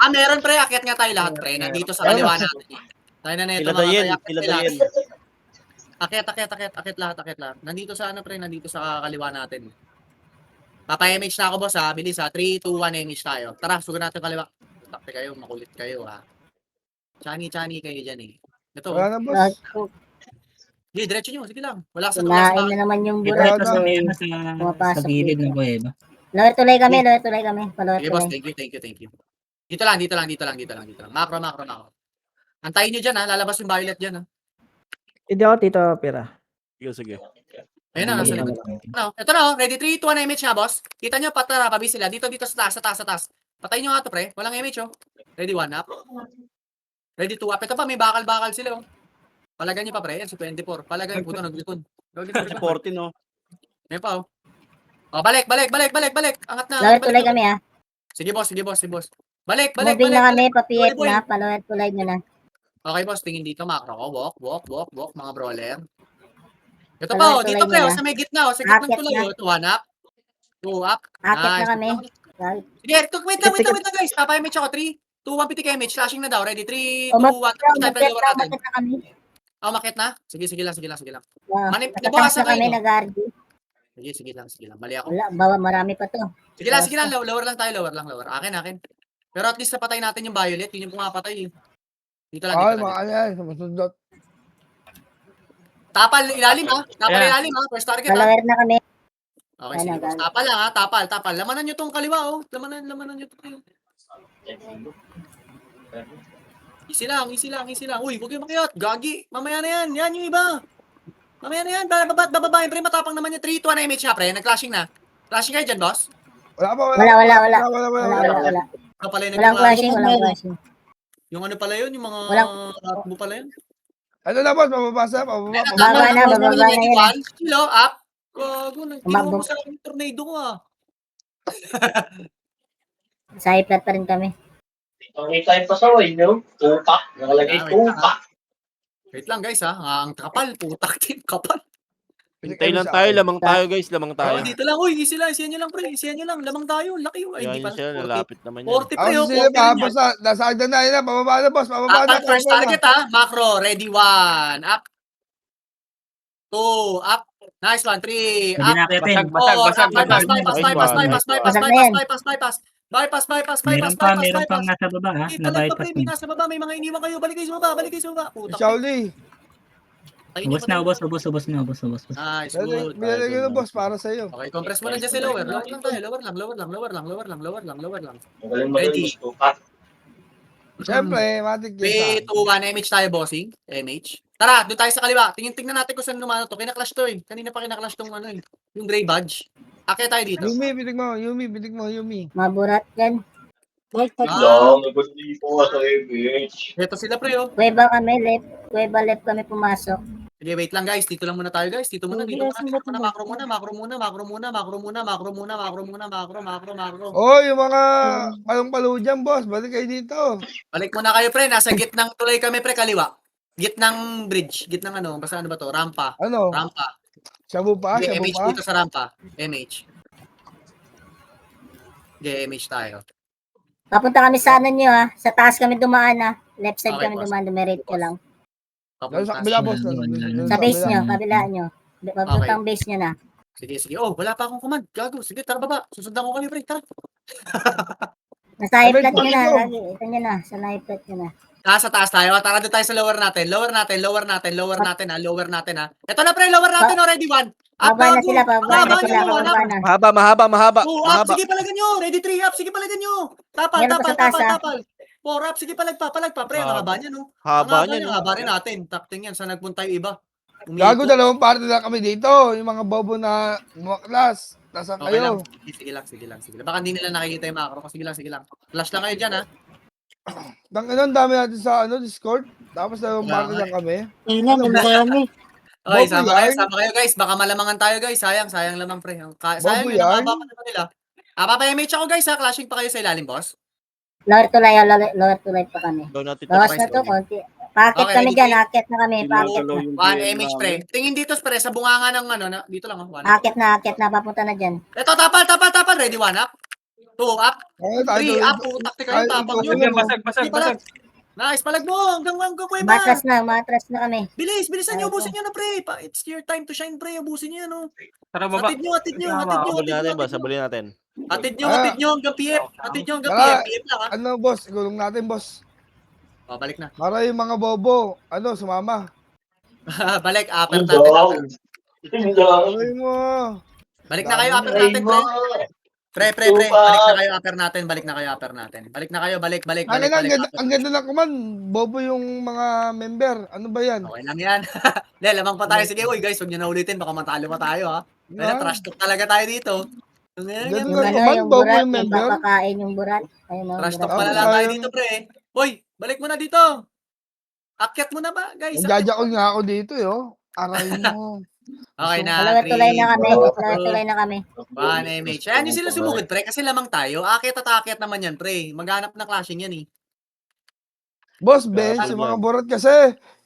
Meron, pre. Akyat nga tayo lahat, pre. Nandito sa kaliwa natin. Tayo na neto, mga tayo. Akyat lahat. Nandito sa pre. Nandito sa kaliwa natin. Papa-image na ako, boss, ha. Bilis, ha. 3, 2, 1, image tayo. Tara, sugan natin kaliwa. Takte kayo, makulit kayo, ha. Chani kayo dyan, eh. Ito. Wala na, boss. Sige, diretso nyo. Sige lang. Wala sa Kumain na naman yung burat. Ito Pumapasok sa gilid ng kuweba. Lower tulay kami. Palower Okay, boss. tulay. Thank you. Dito lang. Macro. Antayin nyo dyan, ha. Lalabas yung violet dyan, ha. Hindi ako, Tito Pira. Sige. Ayun na, nasa likod. Ito na, oh. Ready, 3, 2, 1, image na, boss. Kita nyo, pabi sila. Dito sa taas. Patayin nyo nga to, pre. Walang image, oh. Ready, 1 up. Ready, 2 up. Ito pa, may bakal sila, oh. Palagan nyo pa, pre. Yan, si 24. Palagan, puto, naglikod. Si 14, no? May pa, oh. Oh, balik. Angat na. Lower tulay kami, ha. Sige, boss. Balik. Moving na kami. Papiat na. Palower tulay nyo na. Okay, boss. Tingin dito, macro ko. Walk, mga brawler. Ito pa, oh. Dito, pre, oh. Sa may gitna, oh. Sa gitna Akit tulay, na. oh. 2 up. 2 up. Akit na Nice. kami. Sige, wait lang, guys. Papa-image ako. 3, 2, 1, pitik image. Flashing na daw. Ready? 3, 2, 1. Umakit na kami. Umakit na? Sige lang. Manip, Nakataas nabawasan na kami. kayo. Nag-RD. Sige lang. Mali ako. Wala. Marami pa to. Sige lang. Lower lang tayo. Akin. Pero at least napatay natin yung violet. Yun yung pumapatay. Dito lang. Ay, mga yan. Sumusundot. Tapal ilalim, ha? First target, ha? Palower na kami. Okay, sige. Boss. Tapal lang, ha? Tapal. Lamanan nyo tong kaliwa, oh. Lamanan nyo tong. Easy lang. Uy, huwag yung makiot. Gagi. Mamaya na yan. Yan yung iba. Bababain, pre. Matapang naman yung 3, 2, 1, image, ha, pre. Nag-flashing na. Flashing kayo dyan, boss? Wala. Wala. Ano pala yung Walang nag-flashing? flashing. Yung ano pala yun? Yung mga ratbo pala yun? Ano na, boss? Mababasa. Bababa na yan. Kilo, up. Gago, nagtiro mo sa tornado ko, ah. Sa high-flat pa rin kami. May time pa sa way, no? Tupak. Nakalagay tupak. Wait lang, guys, ha. Ang kapal, putak din, kapal. Hintay lang tayo, lamang tayo, guys. Lamang tayo. Dito lang, uy, easy lang, isiyan nyo lang, pre. Isiyan nyo lang, lamang tayo. Laki yun. Ay, hindi Yan pa. siya, lalapit naman yan. 40, pre, Ako oh. sila, 40 rin yan. basta. Nasa agdan na yun. Bababa na, boss. Bababa na. First target, ha. Macro, ready, 1. Up. 2. Up. Nice one. 3. Pwede Up. nakitin. Basag. Bypass. Meron pang nasa baba ha. Dito Na lang to, bypass pre. Nasa baba. May mga iniwan kayo. Balik kayo sa baba. Putak. Shaoli. Ubus na. Nice. Good. Binalagay ko na, boss, para sa'yo. Okay, compress mo na dyan si lower. Lower lang tayo. Lower lang. Magaling, Ready. boss. Tupak. Siyempre, matik yun 3, 2, 1, MH tayo, bossing. MH. Tara, doon tayo sa kaliwa. Tingnan natin kung saan lumano to. Kinaklash to eh. Kanina pa kinaklash tong ano eh. Yung gray badge. Akit tayo dito. Yumi, bitig mo. Yumi. Maburat yan. Lang, nag-sleep ko sa MH. Ito sila pre oh. Kuweba kami, left. Kuweba left kami pumasok. Sige, wait lang guys. Dito lang muna tayo guys. Dito muna. Makro muna. Oh, yung mga palong-palo dyan, boss. Balik kayo dito. Balik muna kayo pre. Nasa gitnang tulay kami pre, kaliwa. Gitnang bridge. Gitnang ano. Basta ano ba to? Rampa. Ano? Rampa. Shabu pa? Sige, Shabu MH pa? dito sa rampa. MH. Sige, MH tayo. Papunta kami sa ano nyo ha. Sa taas kami dumaan ha. Left side Okay, kami boss. dumaan. Dumerate ko lang. Dahil sa Papunta. kabila, boss. Sa base nyo. Kabila nyo. Papunta ang base nyo na. Sige. Oh, wala pa akong command. Gago. Sige, tara baba. Susundan ko kayo pre. Tara. Nasa high flat nyo na. Ito. Ito nyo na. Sa high flat nyo na. Sa taas tayo. Tara doon tayo sa lower natin ha. Ito na pre, lower natin already one. Pababa na sila. Pababa na sila. Mahaba nyo, Pababa na. Mahaba. Two up, sige palagan nyo. Ready 3 up, sige palagan nyo. Tapal. Meron pa sa taas, ha? 4 up, sige palagpa. Pre, ang haba niya no. Haba Ang niya, no? haba rin natin. Takting yan, saan nagpunta yung iba? Gago, dalawang parte lang kami dito. Yung mga bobo na mumaklas. Nasaan Okay lang. kayo? Sige lang. Baka hindi nila nakikita yung macro. Sige lang. Flash lang kayo dyan ha. Ang dami natin sa Discord. Tapos dalawang parte lang kami. Ayun ang dami. Okay, Bobo sama kayo guys. Baka malamangan tayo guys. Sayang lamang pre. Sayang Bobo yun, yan. ang haba pa naman nila. Papay-MH ako guys ha. Clashing pa kayo sa ilalim boss. Lower to light pa kami. Daw natin Bawas na to, konti. Paakit Okay, kami ready? dyan, akit na kami, paakit na. 1 MH pre. Tingin dito pre sa bunganga ng ano. Dito lang. 1. Akit na, papunta na dyan. Ito, tapal. Ready, 1 up. 2 up. Okay, tayo 3 up. Taktika yung tapang Ay, nyo. Basag. Nice, palag mo. Hanggang kuweba. Matras na kami. Bilisan nyo. Ubusin nyo na, pre. It's your time to shine, pre. Ubusin nyo yan, no. Tara baba. Hatid nyo. Sabulin natin. Hatid nyo hanggang PF. Ah. PF lang, ha. Ano, boss? Igulong natin, boss. Balik na. Para yung mga bobo, sumama. Balik, upper natin. Aray mo. Balik na kayo, upper natin, pre. Pre. Balik na kayo, upper natin. Balik. Ang ganda na kuman. Bobo yung mga member. Ano ba yan? Okay lang yan. Hindi, lamang pa tayo. Sige, uy, guys, huwag nyo na ulitin. Baka matalo pa tayo, ha. Pero trash talk talaga tayo dito. Ganun Yung na kuman, yung bobo burat, yung yung member. papakain yung burat. Ayun o, Trash talk burat. pala lang tayo dito, pre. Hoy, balik mo na dito. Akyat mo na ba, guys? Nagjajakol nga ako dito, yo. Aray mo. Okay na. Lower to light na kami. 3, Lower to light na kami. 1 MH. Ayan yung sila sumugod, pre. Kasi lamang tayo. Akyat at akyat naman yan, pre. Maghanap na clashing yan, eh. Boss, Ben, yung mga burat kasi.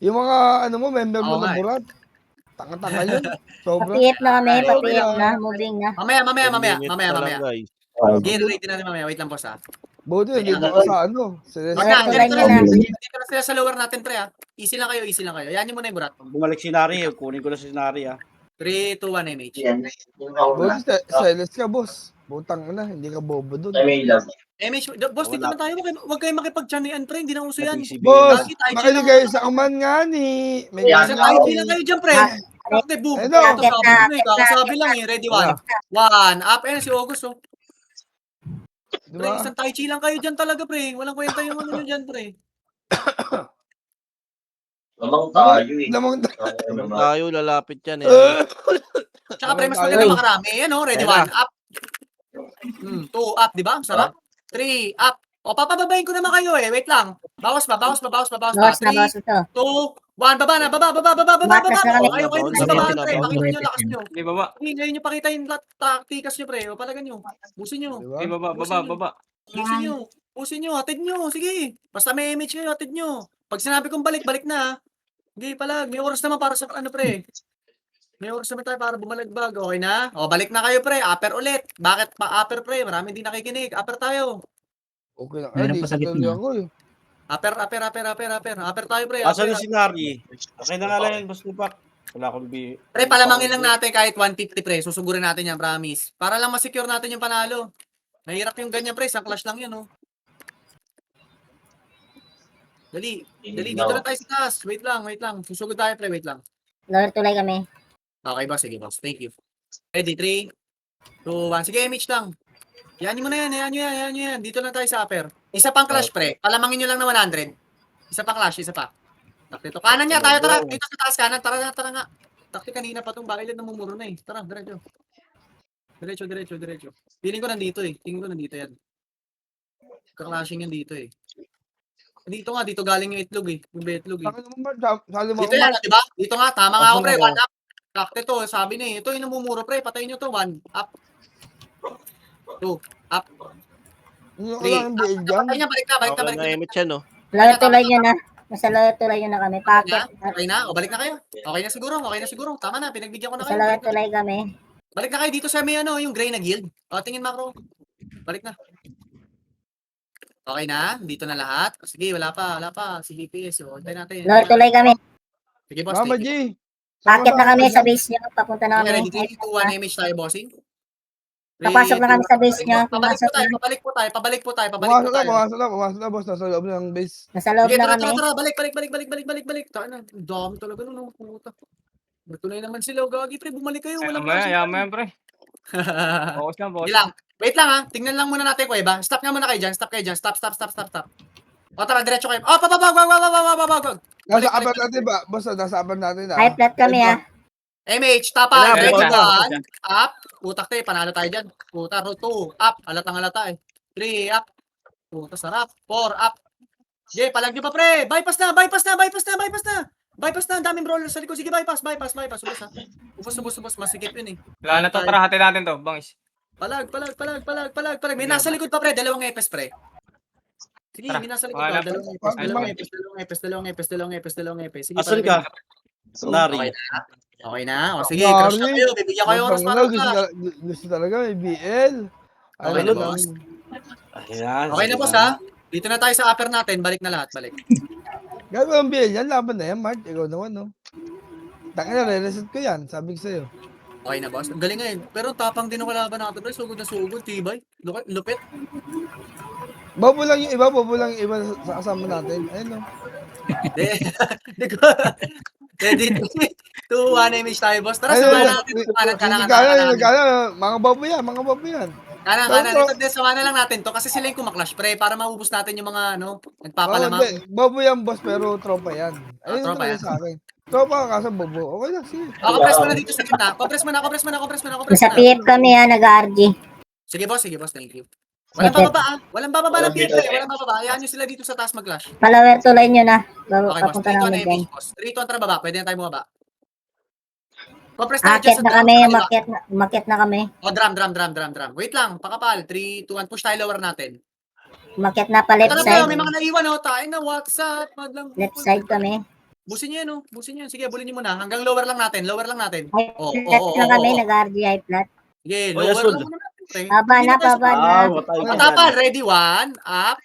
Yung mga, member mo Oo nga na eh. burat. Tanga-tanga yun. Sobra. Pa-PF na kami, Ay, pa-PF okay. na. Moving na. Mamaya. Guys. Ready natin mamaya. Wait lang, boss, ha. Buti, hindi ko sa Wag Lower na, to ganito light nyo na. na. Dito na sila sa lower natin, pre, ha. Easy lang kayo. Yan yung muna yung burat. Bumalik si Nari, kunin ko na si Nari ah. 3, 2, 1 MH. Buti, silence ka, boss. Butang na, hindi ka bobo dun. MH, boss, dito na tayo. Huwag kayo makipag-chanian, pre. Hindi na uso yan. Boss, Lagi tayo makinig kayo sa kuman nga ni. May Sa tayo lang kayo dyan, pre. Okay, boom. Ano? Kakasabi lang eh. Ready, 1 up. Ayan, si August, oh. Pre, Diba? isang Tai Chi lang kayo dyan talaga, pre. Walang kwenta yung ano nyo dyan, pre. Lamang tayo eh. Lamang Tayo, lalapit yan eh. Tsaka, pre, mas maganda makarami. Ayan, oh. Ready, 1 up. 2 up, di ba? Ang sarap. 3 up. O, papababayin ko naman kayo eh. Wait lang. Bawas pa. Bawas na, 3, bawas ito. 2, 1. Baba na. Matras na kami. Ayaw kayo dun sa baba, pre. Pakita nyo, lakas nyo. Sige, baba. Ngayon nyo pakita yung taktikas nyo, pre. O, palagan nyo. Busin nyo. Diba? Sige, baba. Busin nyo. Hatid nyo. Sige. Basta may image kayo, hatid nyo. Pag sinabi kong balik na. Hindi palag. May oras naman para sa ano, pre. May oras naman tayo para bumalagbag. Okay na? O, balik na kayo, pre. Upper ulit. Bakit pa upper, pre? Marami hindi nakikinig. Upper tayo. Okay lang. Meron Ay, di pa sa sa gitna. tuloy ako eh. Upper. Upper tayo, pre. Asan Upper. yung si Nari? Okay na nga lang yan, Boss Lupak. Wala akong Pre, palamangin lang natin kahit 150, pre. Susugurin natin yan, promise. Para lang masecure natin yung panalo. Mahirap yung ganyan, pre. Isang clash lang yan, oh. Dali. Dito na tayo sa taas. Wait lang. Susugod tayo, pre. Wait lang. Lower to light kami. Okay, boss. Sige, boss. Thank you. Ready? 3, 2, 1. Sige, image lang. Yan mo na yan. Dito na tayo sa upper. Isa pang clash, pre. Palamangin nyo lang na 100. Isa pang clash, isa pa. Dito. Kanan niya, tayo, tara. Dito sa taas kanan. Tara na, tara nga. Takti kanina pa tong bailad na mumuro na eh. Tara, diretso. Diretso. Feeling ko nandito eh. Tingin ko nandito yan. Kaklashing yan dito eh. Dito nga, dito galing yung itlog eh. Yung betlog eh. Bakit naman ba? Sali mo Dito ako, yan, Mark. di ba? Dito nga, tama nga ako, pre. Oo. 1 up. Takti to, sabi na eh. Ito yung namumuro, pre. Patayin nyo to. 1 up. 2 up. Hindi ko 3 lang yung biil dyan. Patay niya, balik na. Okay na image yan, no? Lower tulay nyo na. Nasa lower tulay nyo na kami. Packet. Okay na? O, balik na kayo. Okay na siguro. Tama na, pinagbigyan ko na Nasa lower kayo. tulay kami. Balik na kayo dito sa may ano, yung gray na guild. O, tingin macro. Balik na. Okay na? Dito na lahat? Sige, wala pa. Si GPS. O, tayo natin. Lower tulay kami. Sige, boss. Mama take it. G. Packet na kami sa base nyo. Papunta na Okay, kami. ready? 3, 2, 1, image tayo, bossing. Papasok na kami sa base nyo. Pabalik po tayo. Pumasok na, boss. Nasa loob ng base. Nasa loob Sige, na tara, kami. tara. Balik. Tayo na. Ang dami talaga nun. Oh, puta. Bertunay naman sila. Gagi, pre. Bumalik kayo. Walang Yaman, pre. Focus lang, focus. Sige lang. Wait lang ha. Tingnan lang muna natin, Kuweba. Stop nga muna kayo dyan. Stop. O tara, diretso kayo. O, wag. Nasa upper natin ba? Boss, nasa upper natin na. High flat kami ah. MH, tapa. Wala, Ready, wala. 1. Up. Putak tayo. Panalo tayo dyan. Puta, 2. Up. Halatang-halata eh. 3. Up. Puta, sarap. 4. Up. Sige, palag nyo pa, pre. Bypass na. Bypass na. Ang daming brawler sa likod. Sige, bypass. Ubus ha. Ubus. Masikip yun eh. Wala na to, tara, hatin natin to, bangis. Palag. May nasa likod pa, pre. 2 epes, pre. Sige, Tara. may nasa likod Wala pa. pa. 2 epes. Sige, Asan palag ka? nyo. Nari. Okay na. O sige, Nari. crush na kayo. Bibigyan kayo oras para ka. Gusto talaga, may BL. Okay na, boss. Ayan. Okay na, boss, ha? Dito na tayo sa upper natin. Balik na lahat. Balik. Gano'n ang BL yan, laban na yan, Mark. Ikaw naman, no? Tangin na, re-reset ko yan. Sabi ko sa'yo. Okay na, boss. Ang galing nga eh. Pero tapang din ang kalaban natin, pre. Sugod na sugod. Tibay. Lupit. Bobo lang yung iba sa kasama natin. Ayun, no? Hindi ko. Ready? 2, 1 image tayo, boss. Tara, sabahan natin. Kanan. Mga bobo yan. Kanan. Ito, sabahan na lang natin to. Kasi sila yung kumaklash, pre. Para maubos natin yung mga, nagpapalamang. Bobo yan, boss, pero tropa yan. Ayun tropa talaga yan. sa akin. Tropa ka kasi bobo. Okay lang, sige. Compress mo na dito sa gitna. Compress mo na. Nasa PF kami ah. Nag-RG. Sige, boss. Thank you. Walang bababa ng PF. Walang bababa. Hayaan nyo sila dito sa taas mag-clash. Palawer tulay nyo na. Okay, boss. Papunta 3 na to kami na dyan. image, boss. 3 to ang baba. Pwede na tayo bumaba. Compress tayo Akit dyan na sa kami. kaliwa. Umakyat na kami. O, drum. Wait lang. Pakapal. 3, 2, 1. Push tayo lower natin. Umakyat na pa left Tara tayo. side. May mga naiwan, o. Tayo na. WhatsApp. Madlang. Left side kami. Busin nyo yan, o. Sige, bulin nyo muna. Hanggang lower lang natin. High Oo. flat na kami. Nag-RG high flat. Sige, O, lower Yasud. lang muna natin, pre. Baba Hindi na. tayo sa- Ah, matay ka Matapal. dyan. Ready? 1. Up.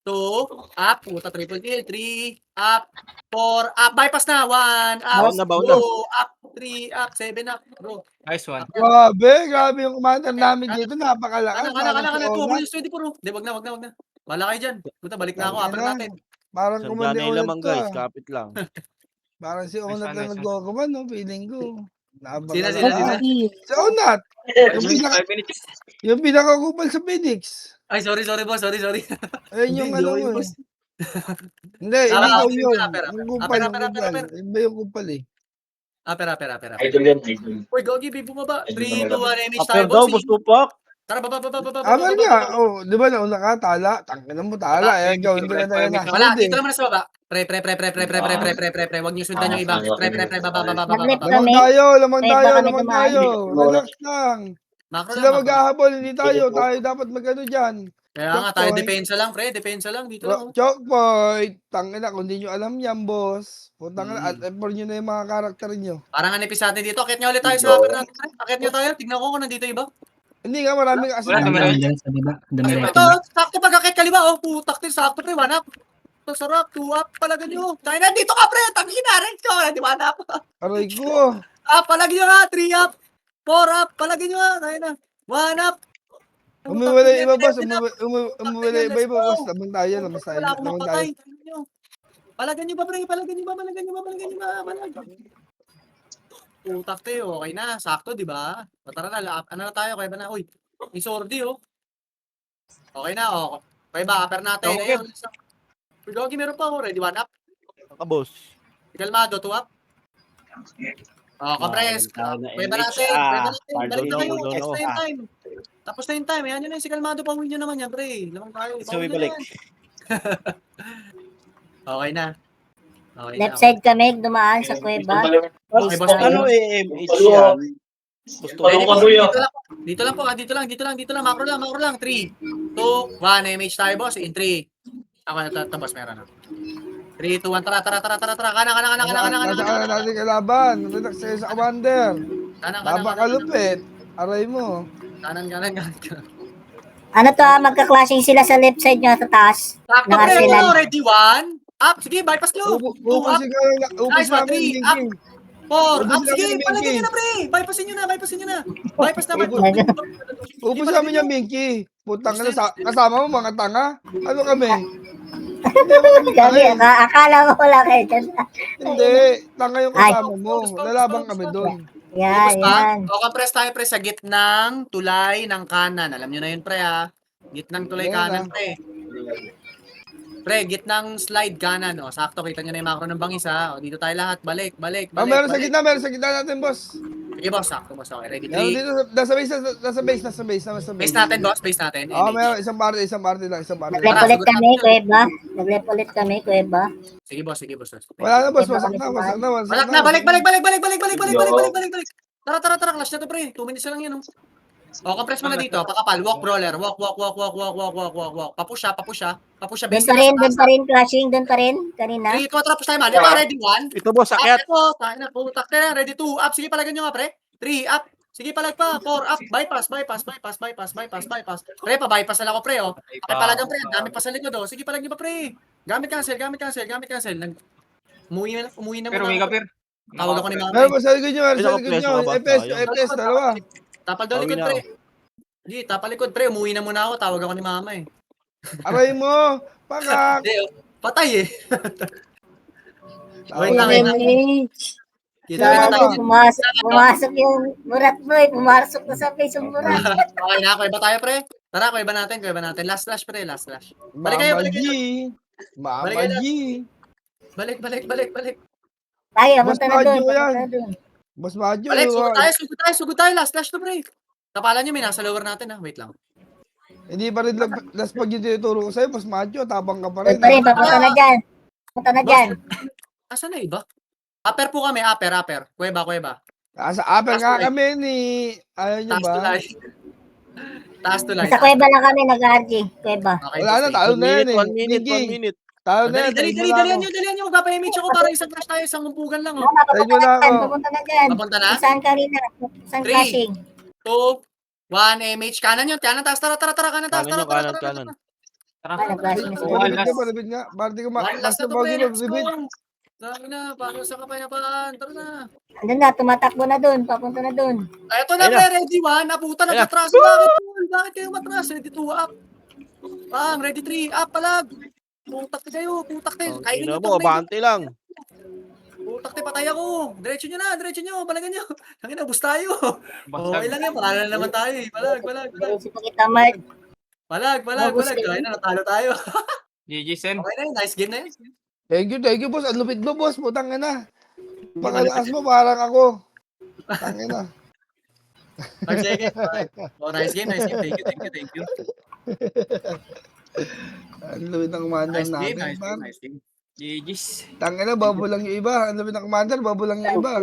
2. Up. Puta, triple kill. 3. Up. 4. Up. Bypass na. 1. Up. Bound na. 2. Up. 3. Up. 7 up. Bro. Nice one. Grabe yung commander namin dito. Napakalakas. Kana. 2 minutes 24. Hindi, wag na. Wala kayo dyan. Puta, balik na ako. Upper natin. Parang Sandyan kumandi na yung lamang, ulit guys. ka. Kapit lang. Parang si Onat Nice lang one. nagkukuman, no? Feeling ko. Sino? Si Onat! Nice 5 minutes. Yung pinakakupal sa Phoenix. Ay, sorry, boss. Sorry. Ayun yung Hindi, ano yun, mo. boss. Hindi, Ah, ikaw okay, yun. upper. Yung kupal. Iba yung kupal eh. Upper. Idol yan, idol. Uy, Gogi, babe, bumaba. 3, 2, 1, image Upper tayo, daw, boss. boss tupak. Tara, baba. Amal nga. Oh, di ba nauna ka, tala? Tangin mo, tala. Eh, ikaw, hindi ka tayo Wala, nasunod dito eh. naman na sa baba. Pre. Huwag niyo sundan yung iba. Pre, baba. Nag-left Lamang kami. tayo. Pwede ba kami Relax lang. Macro Sila lang. maghahabol, hindi tayo. Tayo dapat magano dyan. Kaya nga, tayo depensa lang, pre. Depensa lang. Dito lang. Choke point. Tangin na, kung di nyo alam yan, boss. Putang na, at for nyo na yung mga karakter nyo. Parang anipis natin dito. Akit niyo ulit tayo sa upper natin, pre. Akit niyo tayo. Tignan ko kung nandito iba. Hindi nga, marami kasi. Wala, Dami sa baba. Dami Ito, sakto pag akit kaliwa. Oh, putak din. Sakto, pre. 1 up. Ito, sarap. 2 up. Palagan nyo. Tayo na, dito ka, pre. Tangina, rin ko. Di 1 up. Aray ko. Palagin nyo nga. 3 up. 4 up. Palagin nyo nga. Tayo na. 1 up. Umuwala yung iba, boss. Umuwala yung iba, boss. Lamang tayo. Wala akong mapatay. Palagan nyo ba, pre? Palagan nyo ba? Putak tayo. Okay na. Sakto, di ba? Tara na. Ano na tayo? Kaya ba na? Uy, may sordi, oh. Okay na, oh. Kuweba, upper natin. Okay. Ayun. Gogi, meron pa ako. Ready, 1 up. Kabos. Kalmado, 2 up. Oh, compress. Kuweba natin. Kuweba natin. Balik na kayo. Tapos na yung time. Tapos na yung time. Ayan yun na yung si Kalmado. Pauwi nyo naman yan, pre. Lamang tayo. Pauwi nyo na yan. Okay na. Okay Left na. side kami, dumaan sa kuweba. Okay, boss. Ano MH yan? Dito lang po, dito lang, macro lang, 3, 2, 1, MH tayo, boss, in 3. Ako na ito, boss, meron na. 3, 2, 1, tara, kana. Nasaan natin kalaban? Relax kayo sa commander. Napakalupit. Aray mo. Kanan. Ano to, magka-clashing sila sa left side nyo sa taas. Sakto, Naka pre, sila. ready, 1, up, sige, bypass low, 2, up, Upos Nice one, namin, 3, up. King. 4, up, Ubus sige, namin yung palagyan Minky. nyo na, pre, bypassin nyo na. Bypass na. Upos namin yung Minky. Putang na, kasama mo mga tanga. Ano kami? Hindi mo kami Gabi, tanga. akala ko wala kayo dyan. Hindi, tanga yung kasama mo. Lalabang kami doon. Yan, yan. O, compress tayo, pre, sa gitnang tulay ng kanan. Alam nyo na yun, pre, ha? Gitnang tulay Yan, kanan, pre. Pre, gitnang slide kanan. O, sakto, kita nyo na yung macro ng bangis, ha? O, dito tayo lahat. Balik. Meron sa gitna natin, boss. Sige, boss, sakto, boss. Okay, ready, Meron 3. dito, nasa base. Base natin, boss, base natin. Meron, isang party lang. Naglep ulit kami, kuweba. Naglep ulit kami, kuweba. Sige, boss. Wala na, boss. Wasak na. Balak na, balik. Tara, clash na to, pre. 2 minutes na lang yan, oh. O, compress mo na dito. Pakapal. Walk, brawler. Walk. Papush siya. Doon pa rin, clashing, doon pa rin, kanina. 3, 4, tapos tayo, man. Ito, ready, 1. Ito boss, akyat. Ito, tayo na, putak na yan. Ready, 2, up. Sige, palagyan nyo nga, pre. 3, up. Sige, palag pa. 4, up. Bypass. Pre, pa-bypass na lang ako, pre, oh. Okay, palagang, pre. Dami pa sa likod, oh. Sige, palag nyo pa, pre. Gamit cancel. Umuwi na Pero muna. Mega Pier. Tawag ako ni Mama. Meron pa sa likod nyo. Isa FPS, dalawa. Tapal daw likod, pre. Hindi, tapal likod, pre. Umuwi na muna ako. Tawag ako ni Mama, eh. Aray mo. Pakak. Hindi, oh. Patay, eh. Wait Tawag lang, na. Kita na tayo. Pumasok yung murat boy, pumasok na sa face yung murat. Okay na, kuweba tayo, pre. Tara, kuweba natin. Last flash, pre. Balik kayo. Mama G. Balik. Tayo, Boss punta na Majo doon. yan. Punta na doon. Boss Majo. Balik, sugod tayo. Last flash to, pre. Kapalan nyo, may nasa lower natin, ha. Wait lang. Hindi pa rin last pag yung tinuturo ko sa'yo, Boss Majo, tabang ka pa Doon rin. pa rin, papunta na dyan. Punta na dyan. Asan na iba? Upper po kami, upper. Kuweba. Sa upper nga kami ni... Ayaw nyo Taas ba? to line. Taas to line. Sa kuweba lang kami, nag-RG. Kuweba. Okay, Wala na, talo na yan eh. 1 minute. Minky, talo na yan. Dalihan nyo. Magpapa-image ako para isang flash tayo, isang umpugan lang, oh. Papunta na dyan, papunta na dyan. Papunta na? Saan kanina? Saan Three. clashing? 2, 1, MH. Kanan yun. Kanan taas. Tara. Kanan taas. Kanan. Ay, nag-clashing na sila. Palapit nga. Bardi ko One last na to, pre. Let's go. ma-ribid. Sabi na, paano sa kapayapaan? Tara na. Andun na, tumatakbo na doon. Papunta na doon. Ay, ito na, Ayun pre. Ready 1. Naputa, nag-atras. Bakit kayo matras? Ready 2, up. Bang, ready 3, up, palag. Putak kayo. Kainin nyo Ina mo, abante lang. Putak patay ako. Diretso nyo. Balagan nyo. Tangin na, bus tayo. Okay lang yan. Pakala naman tayo, eh. Palag. Si Pakita Mart. Palag. Kaya na, natalo tayo. GG, Sen. Okay na yun. Nice game na yun. Thank you, boss. Ang lupit mo, boss. Putang ina. Pangalakas mo, parang ako. Tangin na. Sige. Oh, nice game. Thank you. Ang lupit ng commander natin. Nice game. GG's. Tangin na, babo lang yung iba. Ang lupit ng commander, babo lang yung iba.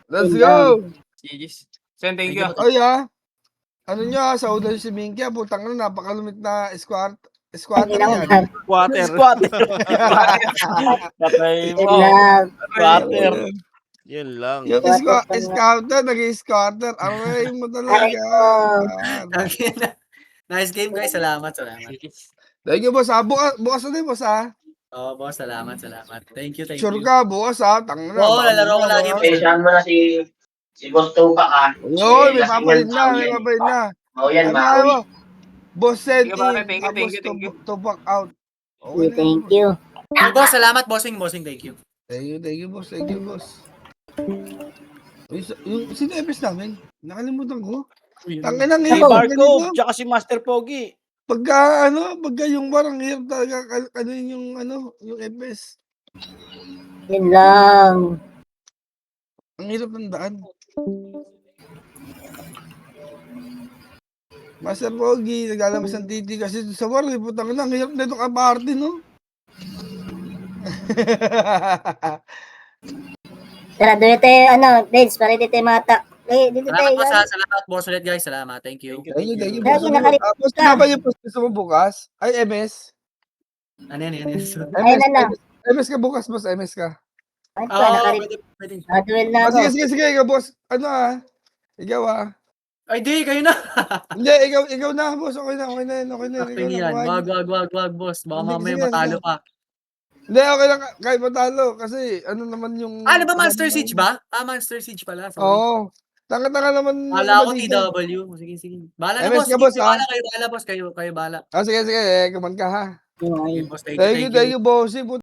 Let's go! GG's. Sen, thank you. Oy, ano nyo, sa ulan si Minky, putang na, napakalumit na squatter yan. Squatter. Patay mo. Love. Squatter. Yun lang. Yung scouter, naging squatter. Aray mo talaga. Tangin na. Nice game, guys. Salamat. Thank you, boss. Bukas na din, boss, Oh, boss, salamat. Thank you. Sure ka, bukas, Tangin na. Oo, lalaro ko lagi, boss. Pensahan mo na si Boss Tupac, ha? Yun, may papalit na. Oo yan, Ano Maui. mo? Boss sent Thank you, pare. in, Thank you, tapos thank you. to back out. Thank you. Oh, boss, salamat. Bossing, thank you. Thank you, boss. Sino FS namin? Nakalimutan ko. Tangin na Si ngayon. Barcode, tsaka si Master Pogi. Pagka yung parang hirap talaga, ano yung FS. Yun lang. Ang hirap ng daan. Master Pogi, naglalabas ng titi kasi sa war, putang ina, ang hirap na itong kaparte, no? Tara, doon tayo, Deds, para dito tayo matak. Dito tayo, Salamat boss, guys. salamat boss ulit guys. Salamat. Thank you. Thank you, Lagi boss. nakalipad Tapos, ka. ano ba yung post mo bukas? Ay, MS. Ano yan? Ayun na. MS ka bukas, boss. MS ka. Ay, pa, nakalipad. Pwede. Duel na ako. Sige, ikaw, boss. Ano Ikaw Ay, di, kayo na. Hindi, ikaw na, boss. Okay na. Ikaw Acting na, yan. kumain. Wag, boss. Baka Sige, mamaya sige, matalo sige. pa. Hindi, okay lang. Kahit matalo. Kasi, ano naman yung... Ano ba, Monster Siege ba? Monster Siege pala. Sorry. Oo. Tanga-tanga naman. Bala ako, dito. TW. Sige. Bala na, MS boss. ka, boss, Sige, bala, boss. Kayo bala. Sige. Kuman ka, ha. Sige, boss. Thank you, bossy.